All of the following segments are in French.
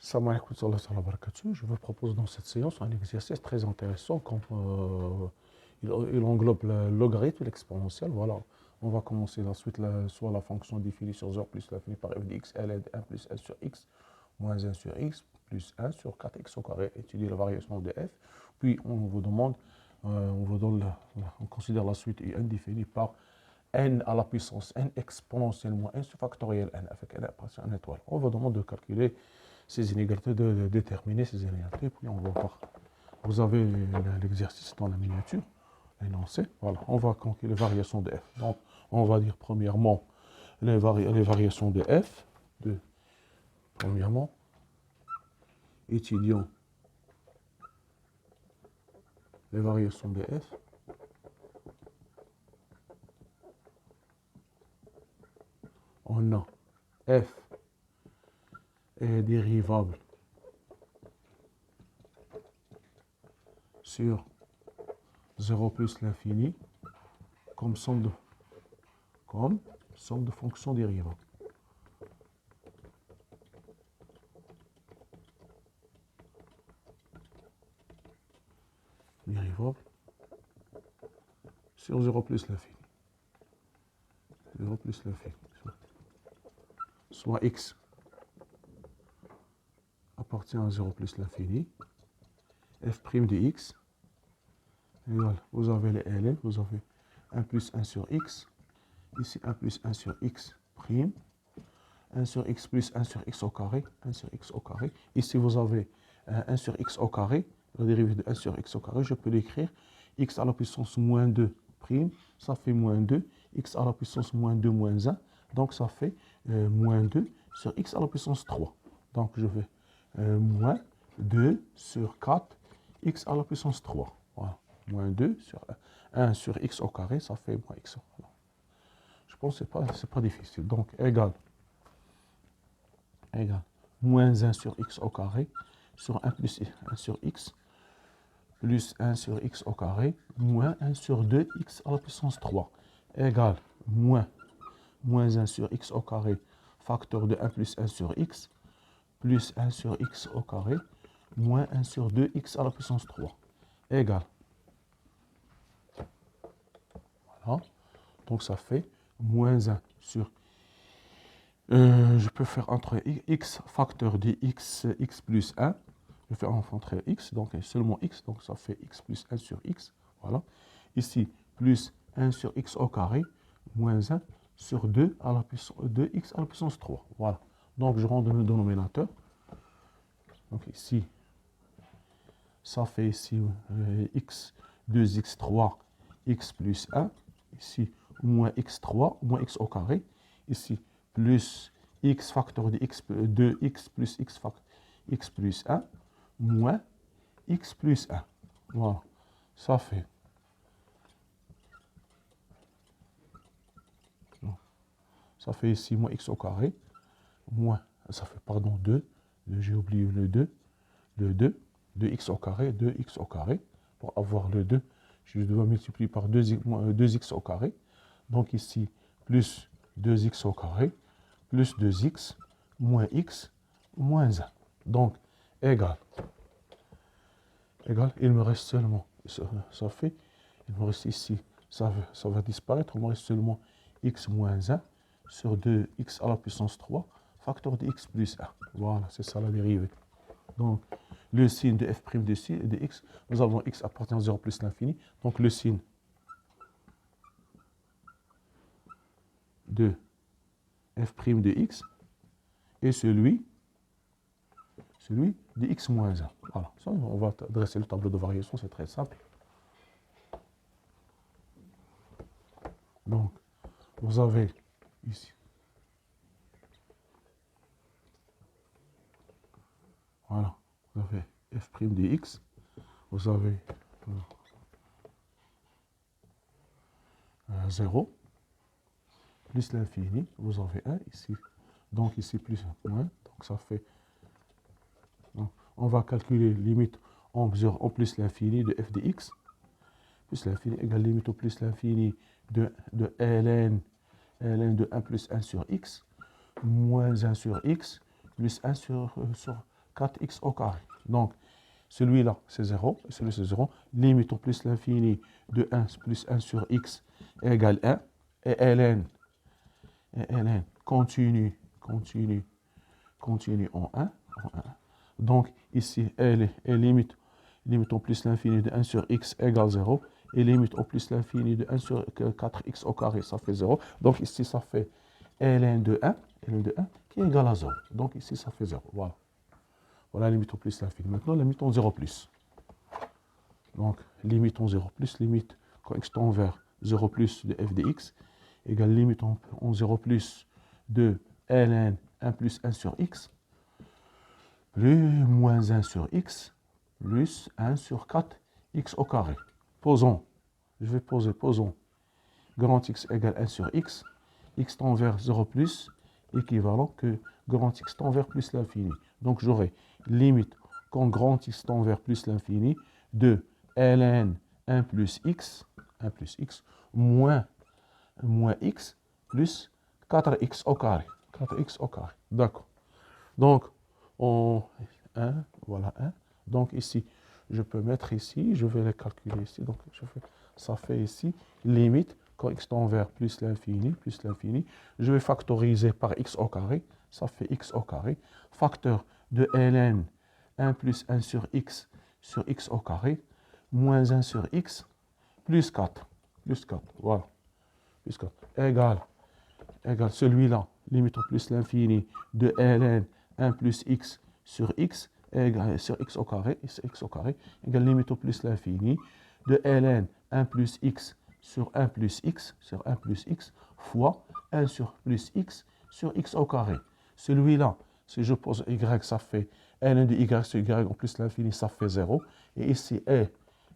Salam alaikum wa rahmatullahi wa barakatuh. Je vous propose dans cette séance un exercice très intéressant. Il englobe le logarithme et l'exponentielle. Voilà. On va commencer la suite, soit la fonction définie sur 0 plus l'infini par f de x, elle est de 1 plus 1 sur x, moins 1 sur x, plus 1 sur 4x au carré. Étudier la variation de f. Puis on vous demande, on considère la suite un définie par n à la puissance n exponentielle moins 1 sur factoriel n avec n appartient à une étoile. On vous demande de calculer ces inégalités, de déterminer ces inégalités, puis on va voir. Vous avez l'exercice dans la miniature, énoncé. Voilà, on va calculer les variations de f. Donc, on va dire premièrement les variations de f. Premièrement, étudions les variations de f. On a f est dérivable sur 0 plus l'infini comme somme de fonctions dérivables. Dérivable sur 0 plus l'infini. 0 plus l'infini. Soit x appartient à 0 plus l'infini. F' de x. Et voilà, vous avez les ln, vous avez 1 plus 1 sur x. Ici 1 plus 1 sur x prime. 1 sur x plus 1 sur x au carré. 1 sur x au carré. Ici vous avez 1 sur x au carré. La dérivée de 1 sur x au carré, je peux l'écrire x à la puissance moins 2 prime, ça fait moins 2, x à la puissance moins 2 moins 1, donc ça fait moins 2 sur x à la puissance 3. Donc je vais moins 2 sur 4, x à la puissance 3. Voilà, moins 2 sur 1 sur x au carré, ça fait moins x. Voilà. Je pense que ce n'est pas difficile. Donc égal moins 1 sur x au carré sur 1 plus 1 sur x plus 1 sur x au carré, moins 1 sur 2x à la puissance 3, égale moins 1 sur x au carré, facteur de 1 plus 1 sur x, plus 1 sur x au carré, moins 1 sur 2x à la puissance 3, égale. Voilà. Donc ça fait moins 1 sur... je peux faire entre x, facteur de x plus 1, je fais entre x, donc seulement x, donc ça fait x plus 1 sur x, voilà. Ici, plus 1 sur x au carré, moins 1 sur 2 à la puissance 2x à la puissance 3, voilà. Donc je rends le dénominateur. Donc ici, ça fait ici x, 2x3, x plus 1, ici, moins x3, moins x au carré, ici, plus x facteur de x, 2x plus x facteur x plus 1, moins x plus 1. Voilà, ça fait. Ça fait ici moins x au carré, moins, ça fait, pardon, 2, j'ai oublié le 2, 2x au carré, 2x au carré. Pour avoir le 2, je dois multiplier par 2x au carré. Donc ici, plus 2x au carré, plus 2x, moins x, moins 1. Donc, égal, il me reste seulement, ça fait, il me reste ici, ça va disparaître, il me reste seulement x moins 1 sur 2x à la puissance 3, facteur de x plus 1. Voilà, c'est ça la dérivée. Donc, le signe de f' de x, nous avons x appartenant à 0 plus l'infini, donc le signe de f' de x est celui de x moins 1. Voilà, ça, on va dresser le tableau de variation, c'est très simple. Donc, vous avez ici, voilà, vous avez f' de x, vous avez 0, plus l'infini, vous avez 1 ici, donc ici plus 1, moins, donc ça fait, donc, on va calculer limite en plus l'infini de f de x, plus l'infini égale limite au plus l'infini de ln de 1 plus 1 sur x, moins 1 sur x, plus 1 sur 4x au carré. Donc, celui-là, c'est 0, et celui-là, c'est 0. Limite au plus l'infini de 1 plus 1 sur x égale 1. Et ln continue en 1. Donc, ici, L est limite au plus l'infini de 1 sur x égale 0. Et limite au plus l'infini de 1 sur 4x au carré, ça fait 0. Donc, ici, ça fait ln de 1 qui est égal à 0. Donc, ici, ça fait 0. Voilà. Voilà, limite au plus l'infini. Maintenant, limite en 0 plus. Donc, limite en 0 plus, limite quand x tend vers 0 plus de f de x, égale limite en 0 plus de ln 1 plus 1 sur x, plus moins 1 sur x, plus 1 sur 4x au carré. Posons, je vais poser, posons, grand x égale 1 sur x tend vers 0 plus, équivalent que grand x tend vers plus l'infini. Donc j'aurai limite quand grand x tend vers plus l'infini de ln 1 plus x moins x plus 4x au carré. 4x au carré. D'accord. Donc, voilà 1. Donc ici, je peux mettre ici, je vais les calculer ici. Donc, ça fait ici, limite, quand x tend vers plus l'infini, je vais factoriser par x au carré, ça fait x au carré. Facteur de ln 1 plus 1 sur x au carré, moins 1 sur x, plus 4, voilà, plus 4, égale celui-là, limite au plus l'infini de ln 1 plus x sur x au carré, égale limite au plus l'infini de ln 1 plus x sur 1 plus x fois 1 sur plus x sur x au carré. Celui-là, si je pose y, ça fait ln de y sur y au plus l'infini, ça fait 0. Et ici,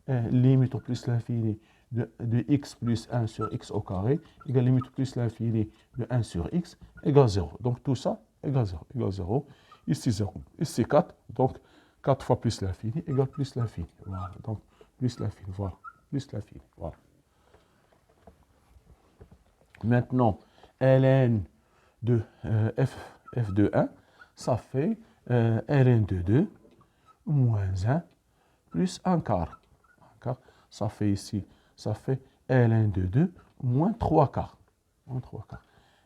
limite au plus l'infini de x plus 1 sur x au carré, égale limite au plus l'infini de 1 sur x, égale 0. Donc tout ça, égale 0. Ici 0. Ici 4. Donc 4 fois plus l'infini égale plus l'infini. Voilà. Donc plus l'infini. Voilà. Plus l'infini. Voilà. Maintenant, ln de f de 1, ça fait ln de 2 moins 1 plus 1 quart. Ça fait ici, ça fait ln de 2 moins 3 quarts.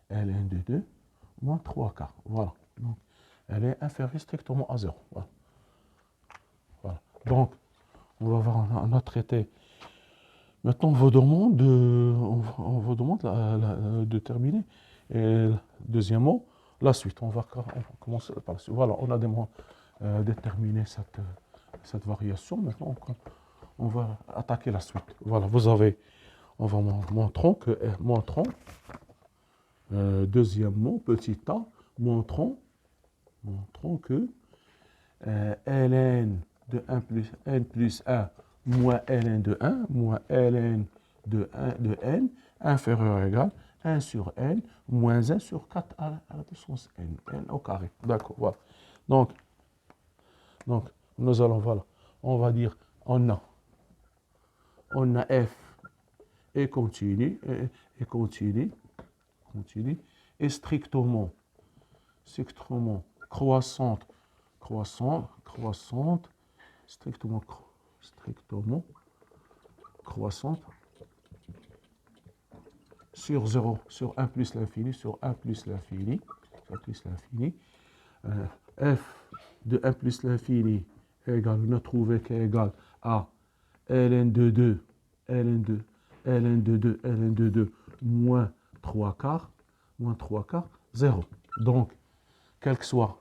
ln de 2 moins 3 quarts. Voilà. Donc, elle est inférieure strictement à 0. Voilà. Donc, on va voir, on a traité. Maintenant, on vous demande de terminer. Et deuxièmement, la suite. On va commencer par la suite. Voilà, on a déterminé cette variation. Maintenant, on va attaquer la suite. Voilà, montrons deuxièmement, petit a, montrons que ln de 1 plus n plus 1 moins ln de 1 moins ln de n inférieur ou égal 1 sur n moins 1 sur 4 à la puissance n au carré. D'accord, voilà. Donc, nous allons, voilà, on va dire, on a f et continue, et strictement croissante, strictement croissante sur 0, sur 1 plus l'infini, f de 1 plus l'infini égale, on a trouvé qu'est égal à ln de 2, moins 3 quarts, 0. Donc, quel que soit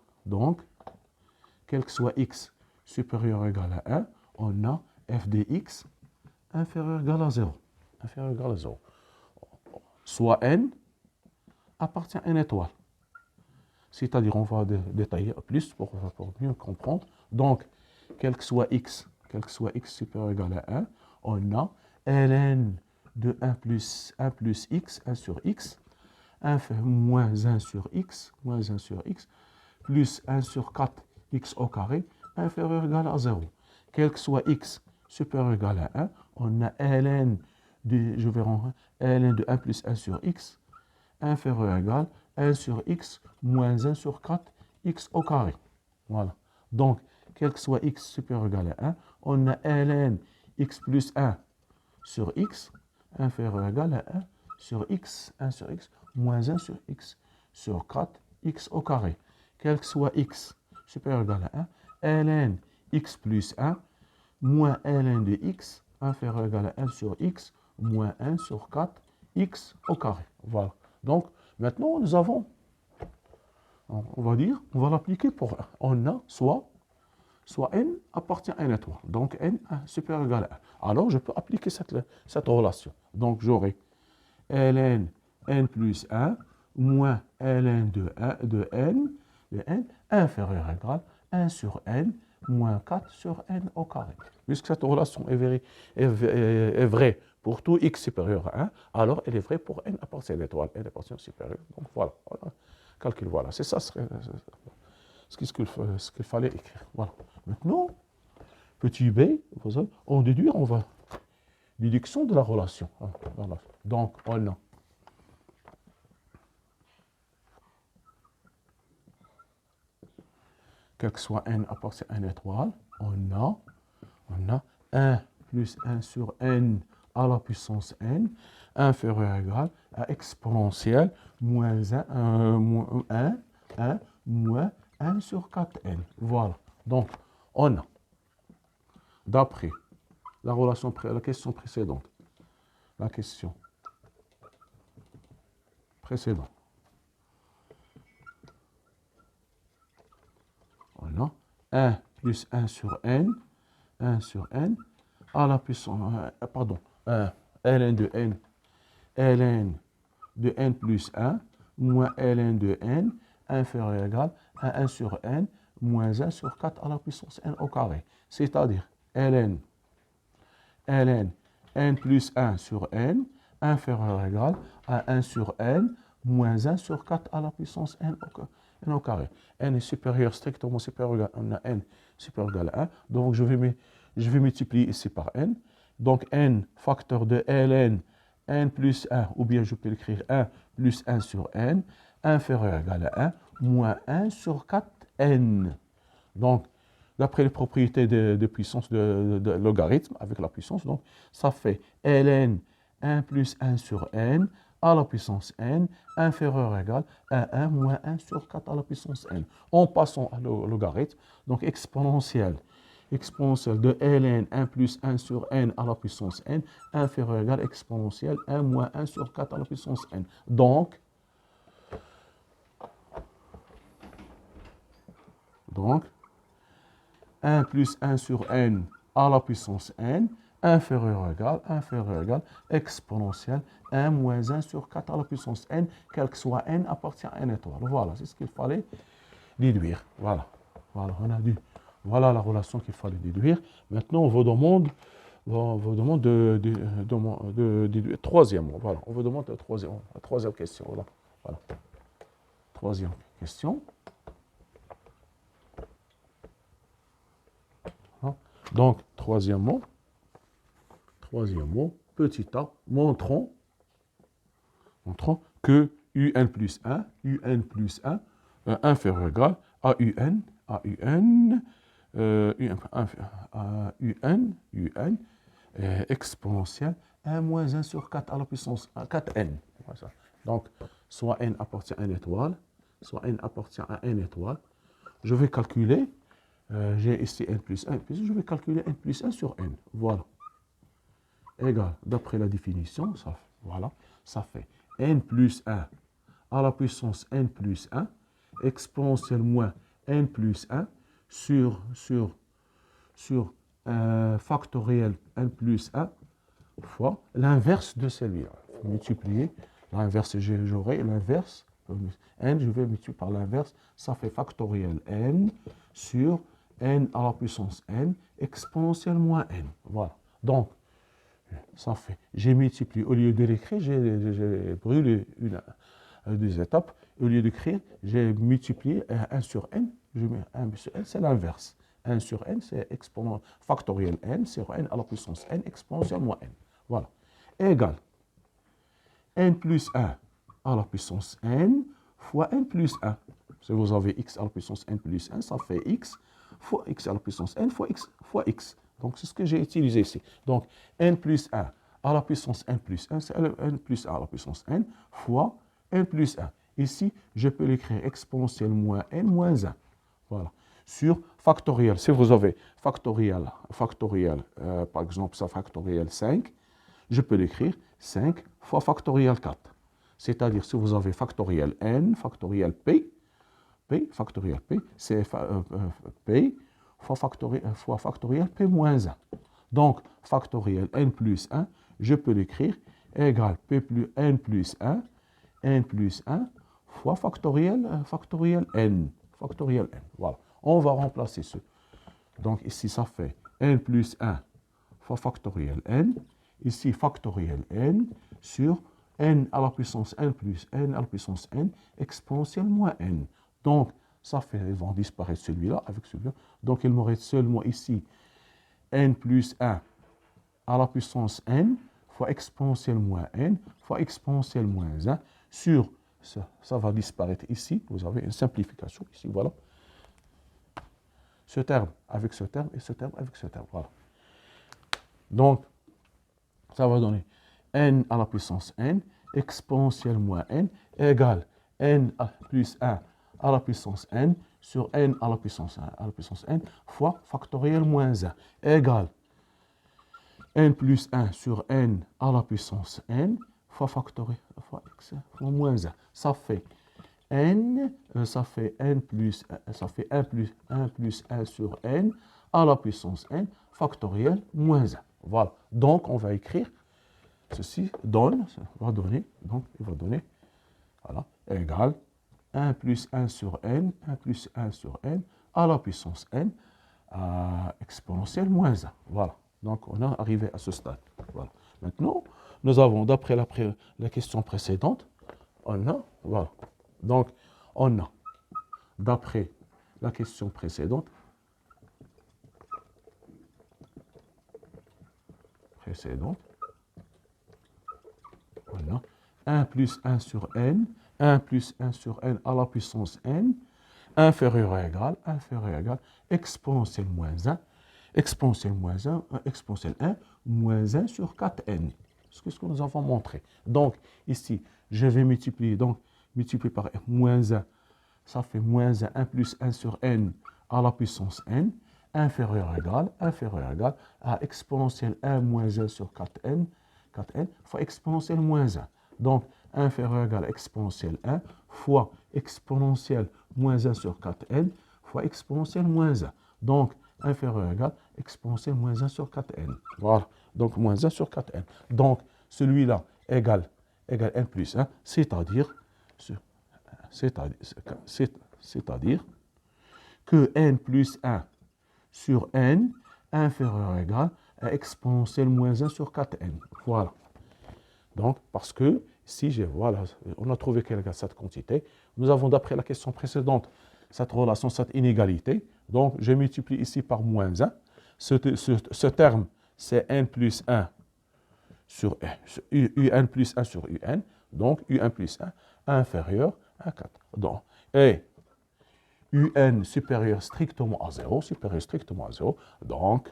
x supérieur ou égal à 1, on a f de x inférieur ou égal à 0. Soit n appartient à n étoile. C'est-à-dire, on va détailler plus pour mieux comprendre. Donc, quel que soit x supérieur ou égal à 1, on a ln de 1 plus x, 1 sur x, moins 1 sur x, plus 1 sur 4x au carré, inférieur ou égal à 0. Quel que soit x supérieur ou égal à 1, on a ln de 1 plus 1 sur x, inférieur ou égal à 1 sur x moins 1 sur 4x au carré. Voilà. Donc, quel que soit x supérieur ou égal à 1, on a ln x plus 1 sur x inférieur ou égal à 1 sur x, 1 sur x, moins 1 sur x sur 4, x au carré. Quel que soit x supérieur ou égal à 1, ln x plus 1 moins ln de x inférieur ou égal à 1 sur x moins 1 sur 4, x au carré. Voilà. Donc, maintenant, nous avons, on va dire, on va l'appliquer pour 1. On a soit n appartient à n étoile. Donc, n supérieur ou égal à 1. Alors, je peux appliquer cette relation. Donc, j'aurai ln n plus 1 moins ln de n inférieur ou égal à 1 sur n moins 4 sur n au carré. Puisque cette relation est vraie pour tout x supérieur à 1, alors elle est vraie pour n appartient à l'étoile, n appartient supérieur. Donc voilà, calcul, voilà. C'est ça ce qu'il fallait écrire. Voilà. Maintenant, petit b, on déduit, on va déduction de la relation. Voilà. Donc, on a quel que soit n appartient à n étoile, on a 1 plus 1 sur n à la puissance n inférieur ou égal à exponentielle moins 1 moins 1 sur 4n. Voilà. Donc, on a, d'après la relation, la question précédente, on a 1 plus 1 sur n à la puissance, ln de n plus 1 moins ln de n inférieur ou égal à 1 sur n moins 1 sur 4 à la puissance n au carré. C'est-à-dire ln n plus 1 sur n inférieur ou égal à 1 sur n moins 1 sur 4 à la puissance n au carré. N est supérieur, strictement supérieur, on a n supérieur ou égal à 1. Donc, je vais multiplier ici par n. Donc, n facteur de ln n plus 1, ou bien je peux l'écrire 1 plus 1 sur n, inférieur ou égal à 1, moins 1 sur 4n. Donc, d'après les propriétés de puissance de logarithme avec la puissance, donc ça fait ln 1 plus 1 sur n à la puissance n inférieur ou égal à 1 moins 1 sur 4 à la puissance n. En passant à logarithme, donc exponentielle de ln 1 plus 1 sur n à la puissance n inférieur ou égal à exponentielle 1 moins 1 sur 4 à la puissance n. Donc 1 plus 1 sur n à la puissance n inférieur ou égal exponentielle 1 moins 1 sur 4 à la puissance n, quel que soit n appartient à n étoile. Voilà, c'est ce qu'il fallait déduire. Voilà, voilà la relation qu'il fallait déduire. Maintenant, on vous demande de déduire troisième. Voilà, on vous demande la troisième question. Voilà. Troisième question. Donc, troisièmement, petit a, montrons que un plus 1 inférieur ou égal à un exponentielle 1 moins 1 sur 4 à la puissance 4n. Voilà. Donc, soit n appartient à une étoile, soit n appartient à n étoile. Je vais calculer, j'ai ici n plus 1, je vais calculer n plus 1 sur n. Voilà. Égal, d'après la définition, ça fait n plus 1 à la puissance n plus 1 exponentielle moins n plus 1 sur factoriel n plus 1 fois l'inverse de celui-là. Multiplier l'inverse, j'aurai l'inverse, n, je vais multiplier par l'inverse, ça fait factoriel n sur n à la puissance n exponentielle moins n. Voilà. Donc, ça fait, j'ai multiplié, au lieu de l'écrire, j'ai brûlé deux étapes. Au lieu d'écrire, j'ai multiplié 1 sur n. Je mets 1 sur n, c'est l'inverse. 1 sur n, c'est factoriel n sur n à la puissance n exponentielle moins n. Voilà. Égal n plus 1 à la puissance n fois n plus 1. Si vous avez x à la puissance n plus 1, ça fait x fois x à la puissance n fois x. Donc, c'est ce que j'ai utilisé ici. Donc, n plus 1 à la puissance n plus 1, c'est n plus 1 à la puissance n fois n plus 1. Ici, je peux l'écrire exponentielle moins n moins 1. Voilà. Sur factoriel, si vous avez factoriel, par exemple, ça factoriel 5, je peux l'écrire 5 fois factoriel 4. C'est-à-dire, si vous avez factoriel n, factoriel p, factoriel p, c'est p fois factoriel p moins 1. Donc, factoriel n plus 1, je peux l'écrire égal p plus n plus 1 fois factoriel n. Factoriel n, voilà. On va remplacer ce. Donc, ici, ça fait n plus 1 fois factoriel n. Ici, factoriel n sur n à la puissance n plus n à la puissance n exponentielle moins n. Donc, ça fait, ils vont disparaître celui-là avec celui-là. Donc, il me reste seulement ici n plus 1 à la puissance n fois exponentielle moins n fois exponentielle moins 1 sur, ça va disparaître ici. Vous avez une simplification ici, voilà. Ce terme avec ce terme et ce terme avec ce terme, voilà. Donc, ça va donner n à la puissance n exponentielle moins n égale n plus 1 à la puissance n sur n à la puissance 1 à la puissance n fois factoriel moins 1 égale n plus 1 sur n à la puissance n fois factoriel fois x fois moins 1. Ça fait n, ça fait 1 plus 1 sur n à la puissance n factoriel moins 1. Voilà. Donc, on va écrire ceci va donner, donc il va donner, voilà, égale 1 plus 1 sur n, 1 plus 1 sur n à la puissance n exponentielle moins 1. Voilà. Donc, on est arrivé à ce stade. Voilà. Maintenant, nous avons, d'après la question précédente, on a, voilà. Donc, on a, d'après la question précédente, on a 1 plus 1 sur n, 1 plus 1 sur n à la puissance n, inférieur à égal, exponentielle moins 1, exponentielle moins 1, exponentielle 1, moins 1 sur 4n. C'est ce que nous avons montré. Donc, ici, je vais multiplier, donc, multiplier par moins 1, ça fait moins 1, 1 plus 1 sur n à la puissance n, inférieur à égal, à exponentielle 1 moins 1 sur 4n fois exponentielle moins 1. Donc, inférieur à égal à exponentielle 1 fois exponentielle moins 1 sur 4n fois exponentielle moins 1. Donc, inférieur à égal à exponentielle moins 1 sur 4n. Voilà. Donc, moins 1 sur 4n. Donc, celui-là égale n plus 1, c'est-à-dire que n plus 1 sur n inférieur à égal à exponentielle moins 1 sur 4n. Voilà. Donc, parce que si voilà, on a trouvé quelle est cette quantité, nous avons, d'après la question précédente, cette relation, cette inégalité. Donc, je multiplie ici par moins 1. Ce terme, c'est n plus 1 sur un plus 1 sur un. Donc, un plus 1 inférieur à 4. Donc, et un supérieur strictement à 0, donc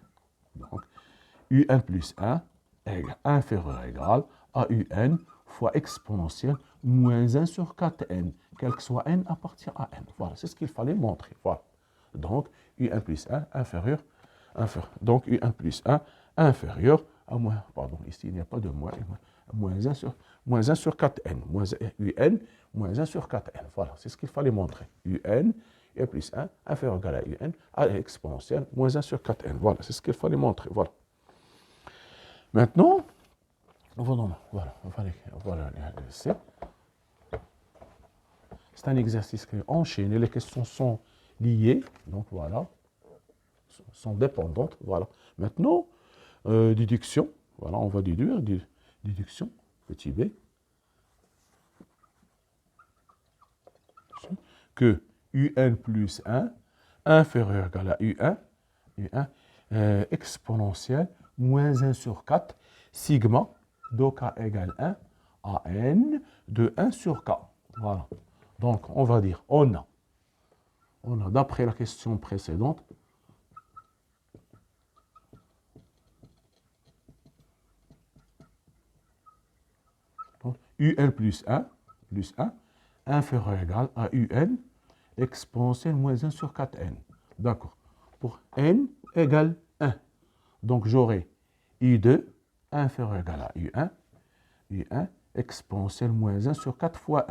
un plus 1 égale inférieur égal à un fois exponentielle moins 1 sur 4n, quel que soit n appartient à n. Voilà, c'est ce qu'il fallait montrer. Voilà. Donc, un plus 1 inférieur. Donc, un plus 1 inférieur à moins, pardon, ici il n'y a pas de moins 1 sur 4n, un moins 1 sur 4n. Voilà, c'est ce qu'il fallait montrer. Un plus 1 inférieur égal à un à exponentielle moins 1 sur 4n. Voilà, c'est ce qu'il fallait montrer. Voilà. Maintenant, on va laisser. C'est un exercice qui est enchaîné, les questions sont liées, donc voilà, sont dépendantes. Voilà. Maintenant, déduction, voilà, on va déduire, déduction, petit b, que un plus 1 inférieur égal à un exponentielle moins 1 sur 4 sigma de k égale 1 à n de 1 sur k. Voilà. Donc, on va dire, on a d'après la question précédente, un plus 1, inférieur ou égal à un exponentielle moins 1 sur 4n. D'accord. Pour n égale 1. Donc j'aurai u2 inférieur ou égal à u1 exponentielle moins 1 sur 4 fois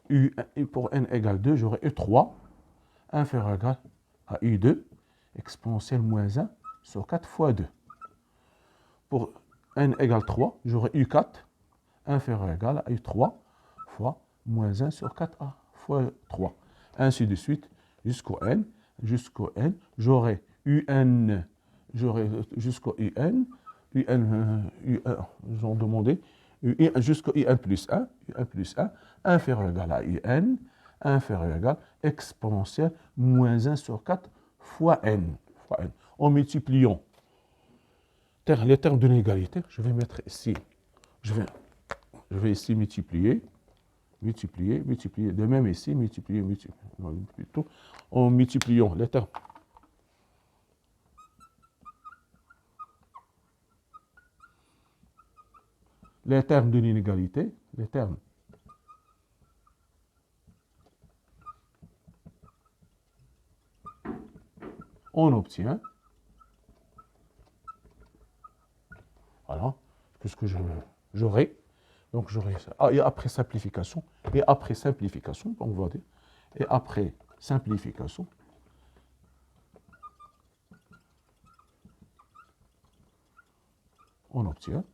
1. Et pour n égale 2, j'aurai u3 inférieur ou égal à u2 exponentielle moins 1 sur 4 fois 2. Pour n égale 3, j'aurai u4 inférieur ou égal à u3 fois moins 1 sur 4 fois 3. Ainsi de suite jusqu'au n. J'aurai un, jusqu'au un, ils ont demandé, jusqu'au un plus 1, inférieur ou égal à un, inférieur ou égal exponentielle moins 1 sur 4 fois n. En multipliant les termes de l'égalité, je vais mettre ici, je vais ici multiplier, de même ici, plutôt, en multipliant les termes. Les termes de l'inégalité, on obtient, voilà, qu'est-ce que j'aurai. Donc j'aurai ça. Et après simplification, on va dire, et après simplification, on obtient.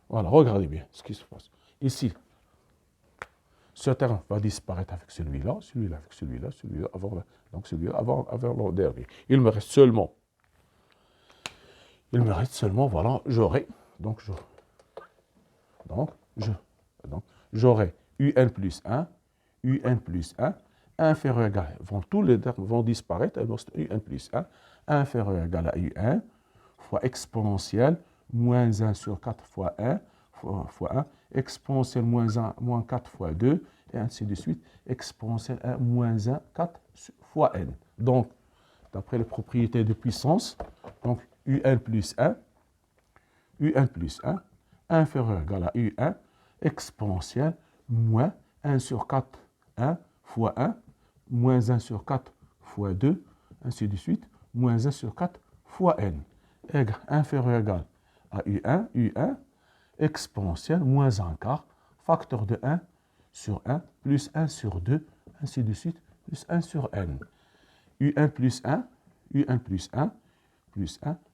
Voilà, regardez bien ce qui se passe. Ici, ce terme va disparaître avec celui-là, avec celui-là, donc celui-là avant le dernier. Il me reste seulement, voilà, j'aurai, j'aurai un plus 1, inférieur ou égal, tous les termes vont disparaître, un plus 1, inférieur ou égal à un, fois exponentielle, moins 1 sur 4 fois 1, fois 1, exponentielle moins 1, moins 4 fois 2, et ainsi de suite, exponentielle 1, moins 1, 4 fois n. Donc, d'après les propriétés de puissance, donc un plus 1, inférieur ou égal à un, exponentielle, moins 1 sur 4, 1 fois 1, moins 1 sur 4 fois 2, ainsi de suite, moins 1 sur 4 fois n, inférieur ou égal à un, exponentielle, moins 1 quart, facteur de 1 sur 1, plus 1 sur 2, ainsi de suite, plus 1 sur n. un plus 1,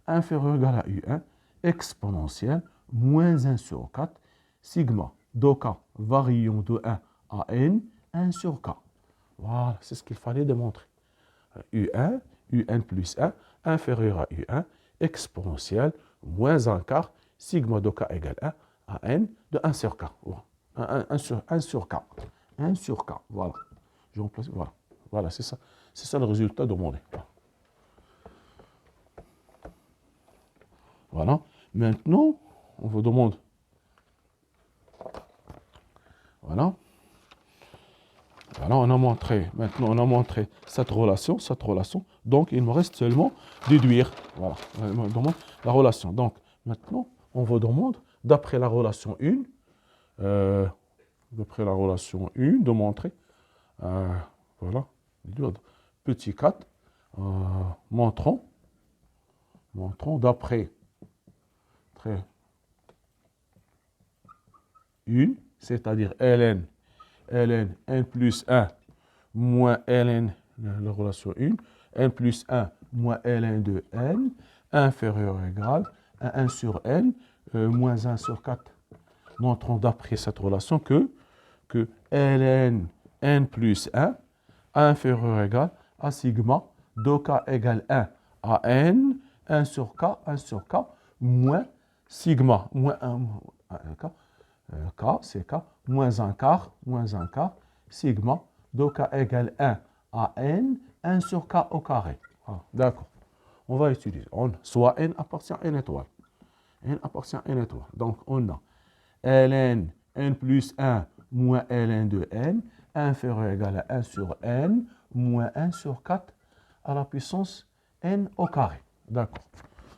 inférieur ou égal à un, exponentielle, moins 1 sur 4, sigma, d'ok variant de 1 à n, 1 sur k. Voilà, c'est ce qu'il fallait démontrer. un plus 1, inférieur à un, exponentielle, moins 1 quart, sigma de k égale 1 à n de 1 sur k. 1 sur k. 1 sur k. Voilà. Je remplace, voilà. Voilà, c'est ça. C'est ça le résultat demandé. Voilà. Maintenant, on vous demande. Voilà. Voilà, on a montré cette relation. Donc, il me reste seulement déduire. Voilà, on demande la relation. Donc, maintenant, on vous demande, d'après la relation 1, de montrer, voilà, petit 4, montrons d'après 1, c'est-à-dire ln 1 plus 1 moins ln, la relation 1 plus 1 moins ln de n, inférieur ou égal à 1 sur n, moins 1 sur 4. Montrons d'après cette relation que ln n plus 1 inférieur ou égal à sigma de k égale 1 à n, 1 sur k, moins sigma, moins 1, k, c'est k, moins un quart, sigma, de k égale 1 à n, 1 sur k au carré. Ah, d'accord. On va utiliser. Soit n appartient à n étoile. Donc, on a ln n plus 1 moins ln de n, inférieur ou égal à 1 sur n, moins 1 sur 4 à la puissance n au carré. D'accord.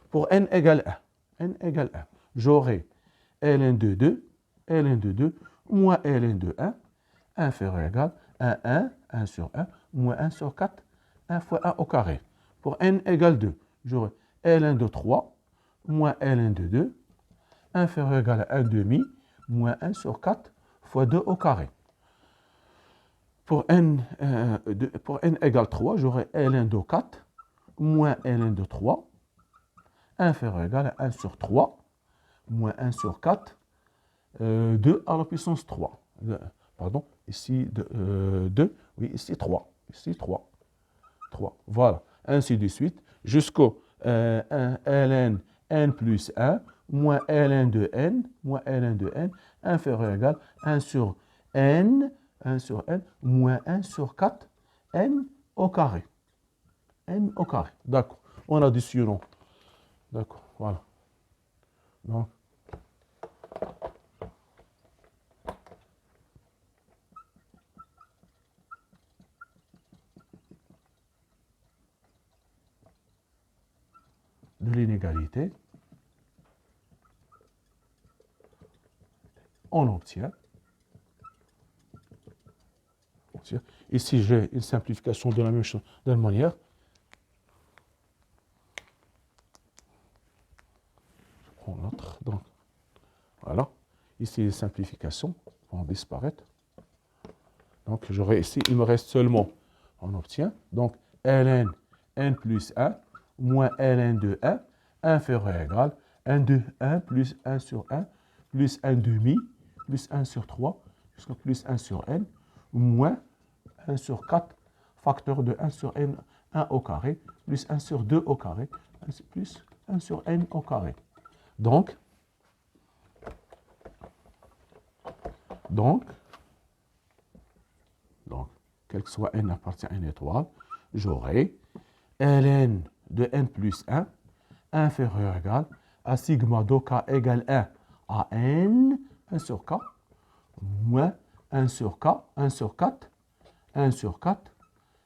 Pour n égale 1. j'aurai ln de 2, ln de 2, moins ln de 1, inférieur ou égal à 1 sur 1, moins 1 sur 4, 1 fois 1 au carré. Pour n égale 2, j'aurai ln de 3, moins ln de 2, inférieur ou égal à 1 demi, moins 1 sur 4 fois 2 au carré. Pour n égale 3, j'aurai ln de 4, moins ln de 3, inférieur ou égal à 1 sur 3, moins 1 sur 4, 2 à la puissance 3. Pardon, ici 2, oui, ici 3. Ici 3. 3. Voilà, ainsi de suite, jusqu'au ln n plus 1, moins ln de n, inférieur ou égal à 1 sur n, moins 1 sur 4, n au carré. N au carré, d'accord. On additionne. D'accord, voilà. Donc, de l'inégalité, on obtient. Ici, j'ai une simplification de la même manière. Je prends l'autre. Donc, voilà. Ici, les simplifications vont disparaître. Donc, j'aurai ici, il me reste seulement, on obtient. Donc, ln n plus 1, moins ln de 1, inférieur ou égal, 1 de 1 plus 1 sur 1, plus 1 demi, plus 1 sur 3, jusqu'à plus 1 sur n, moins 1 sur 4, facteur de 1 sur n, 1 au carré, plus 1 sur 2 au carré, plus 1 sur n au carré. Donc, quel que soit n appartient à une étoile, j'aurai ln de n plus 1 inférieur ou égal à sigma de k égale 1 à n, 1 sur k, moins 1 sur k, 1 sur 4, 1 sur 4,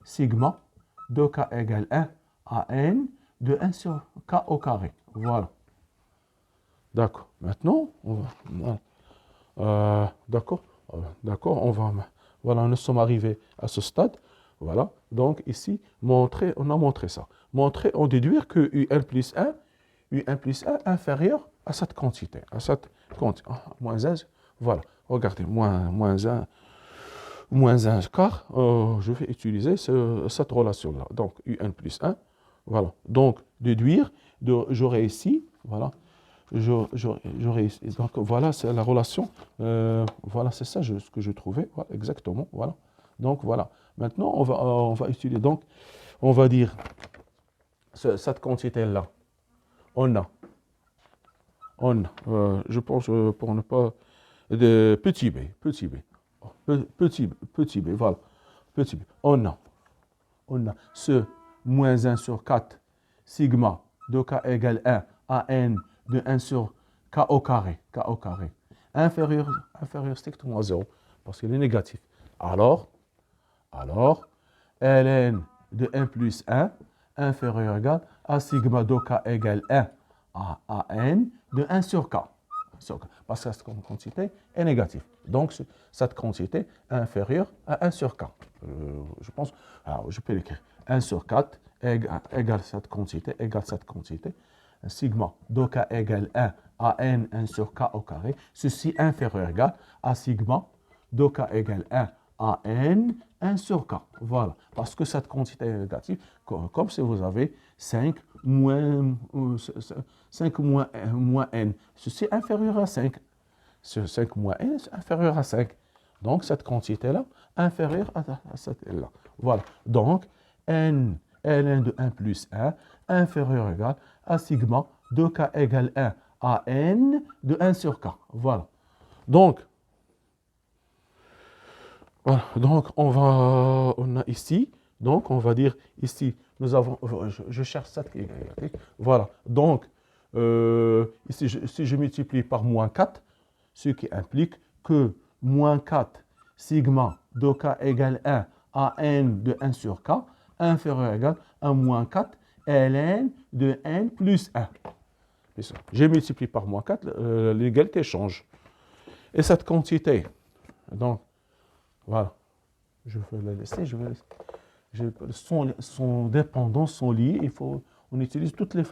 sigma de k égale 1 à n de 1 sur k au carré. Voilà. D'accord. Maintenant, on va... d'accord. D'accord, on va... Voilà, nous sommes arrivés à ce stade. Voilà. Donc, ici, on a montré ça. On déduire que un plus 1 inférieur à cette quantité. Moins 1, voilà. Regardez, moins 1 quart, je vais utiliser cette relation-là. Donc, un plus 1, voilà. Donc, déduire, j'aurai ici, voilà. J'aurais ici, donc voilà, c'est la relation, voilà, c'est ça ce que je trouvais, voilà, exactement, voilà. Donc, voilà. Maintenant, on va utiliser, donc, on va dire, cette quantité-là, on a, je pense, pour ne pas, de petit b, petit b, voilà, petit b, on a ce moins 1 sur 4 sigma de k égale 1 à n de 1 sur k au carré, inférieur strictement à 0, parce qu'il est négatif. Alors, ln de 1 plus 1 inférieur ou égal à sigma de k égale 1 à n de 1 sur k. Parce que cette quantité est négative. Donc, cette quantité est inférieure à 1 sur k. Je pense, alors je peux l'écrire. 1 sur 4 égale cette quantité, sigma de k égale 1 à n 1 sur k au carré. Ceci inférieur ou égal à sigma de k égale 1 à n 1 sur k. Voilà. Parce que cette quantité est négative, comme si vous avez 5 moins n. Ceci est inférieur à 5. 5 moins n est inférieur à 5. Donc, cette quantité-là, inférieure à cette-là. Voilà. Donc, ln de 1 plus 1, inférieur ou égal à sigma de k égale 1 à n de 1 sur k. Voilà. Donc, on a ici, donc on va dire ici, nous avons, je cherche cette égalité. Voilà. Donc, ici, si je multiplie par moins 4, ce qui implique que moins 4 sigma de k égale 1 à n de 1 sur k, inférieur ou égal à moins 4 ln de n plus 1. J'ai multiplié par moins 4, l'égalité change. Et cette quantité, donc, voilà, je vais la laisser, sont dépendants, sont liés, on utilise toutes les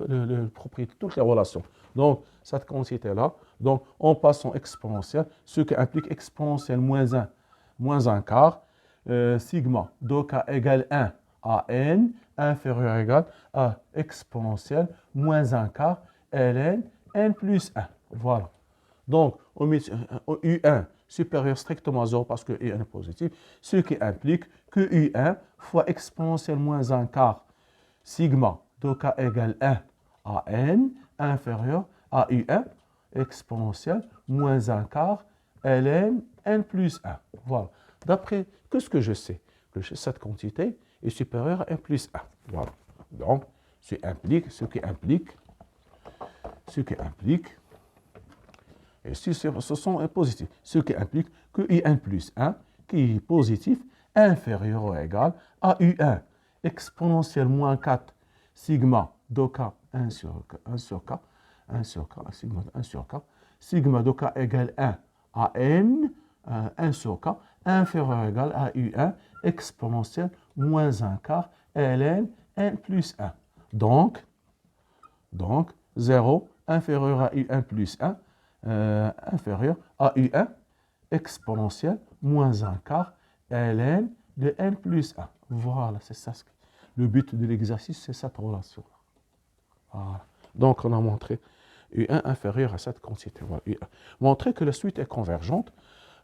propriétés, toutes les relations. Donc, cette quantité-là, donc, on passe en exponentielle, ce qui implique exponentielle moins 1 quart, sigma donc k égale 1 à n, inférieur ou égal à exponentielle moins 1 quart, ln, n plus 1. Voilà. Donc, on met U1 supérieur strictement à 0 parce que U1 est positif, ce qui implique que U1 fois exponentielle moins 1 quart sigma de k égale 1 à n inférieur à U1 exponentielle moins 1 quart ln n plus 1. Voilà. D'après, qu'est-ce que je sais? Que cette quantité est supérieure à n plus 1. Voilà. Donc, ce qui implique, et si ce sont positifs, ce qui implique que UN plus 1, qui est positif, inférieur ou égal à UN exponentielle moins 4 sigma de k 1 sur k, sigma de k égale 1 à n, 1 sur k, inférieur ou égal à UN exponentielle moins 1 quart ln n plus 1. Donc 0 inférieur à UN plus 1, inférieur à UN exponentielle moins 1 quart ln de n plus 1. Voilà, c'est ça. Le but de l'exercice, c'est cette relation. Voilà. Donc, on a montré UN inférieur à cette quantité. Voilà, UN. Montrer que la suite est convergente.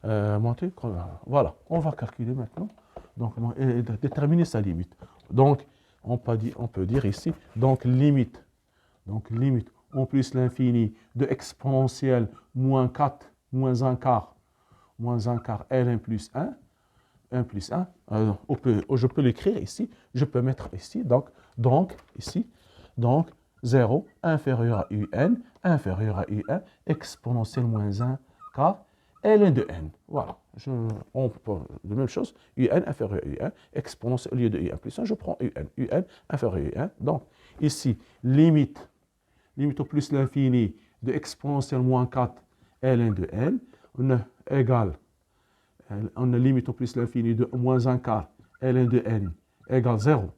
Voilà, on va calculer maintenant. Donc, et déterminer sa limite. Donc, on peut dire ici, donc limite en plus l'infini de exponentielle moins 4, moins 1 quart ln plus 1, 1 plus 1, je peux l'écrire ici, je peux mettre ici, donc ici, donc 0 inférieur à UN, exponentielle moins 1 quart ln de n. Voilà, on peut la même chose, UN inférieur à UN, exponentielle au lieu de UN plus 1, je prends UN inférieur à UN, donc ici, limite au plus l'infini de exponentielle moins 4 ln de n, on a limite au plus l'infini de moins 1 quart ln de n égale 0.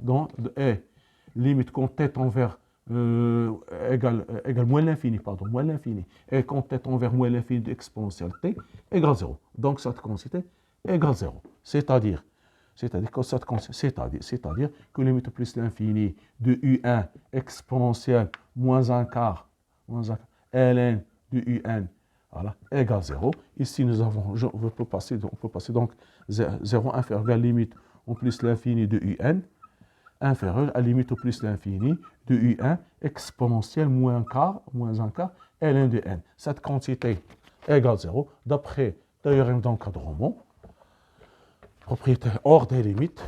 Donc, limite quand tête envers égale moins l'infini, et quand tête envers moins l'infini de exponentielle t égale 0. Donc, cette quantité égale 0. C'est-à-dire que limite plus l'infini de U1 exponentielle moins 1 quart ln de UN voilà, égale 0. Ici, on peut passer donc 0 inférieur à la limite en plus l'infini de UN inférieur à la limite au plus l'infini de U1 exponentielle moins 1 quart ln de n. Cette quantité égale 0 d'après théorème d'encadrement. Propriété hors des limites,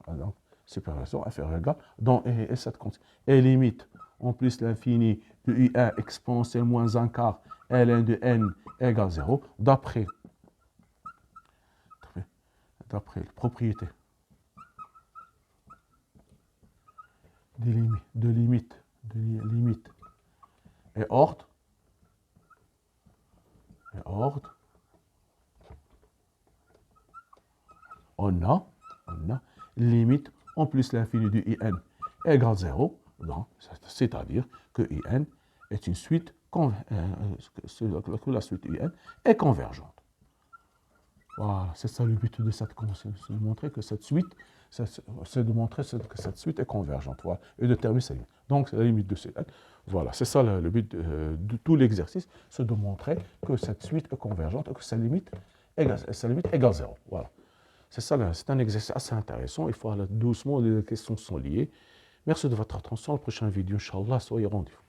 donc séparation inférieure égale, et cette quantité est limite en plus l'infini de U1 exponentielle moins 1 quart ln de n égale 0, d'après la propriété de limite et ordre, on a limite en plus l'infini de IN égale 0, c'est-à-dire que IN est une suite, que la suite IN est convergente. Voilà, c'est ça le but de cette conversion, c'est de montrer que cette suite, est convergente, voilà, et de terminer sa limite. Donc, c'est la limite de CN. Voilà, c'est ça le but de tout l'exercice, c'est de montrer que cette suite est convergente et que sa limite égale 0. Voilà. C'est un exercice assez intéressant. Il faut aller doucement, les questions sont liées. Merci de votre attention. À la prochaine vidéo, Inch'Allah, soyez rendez-vous.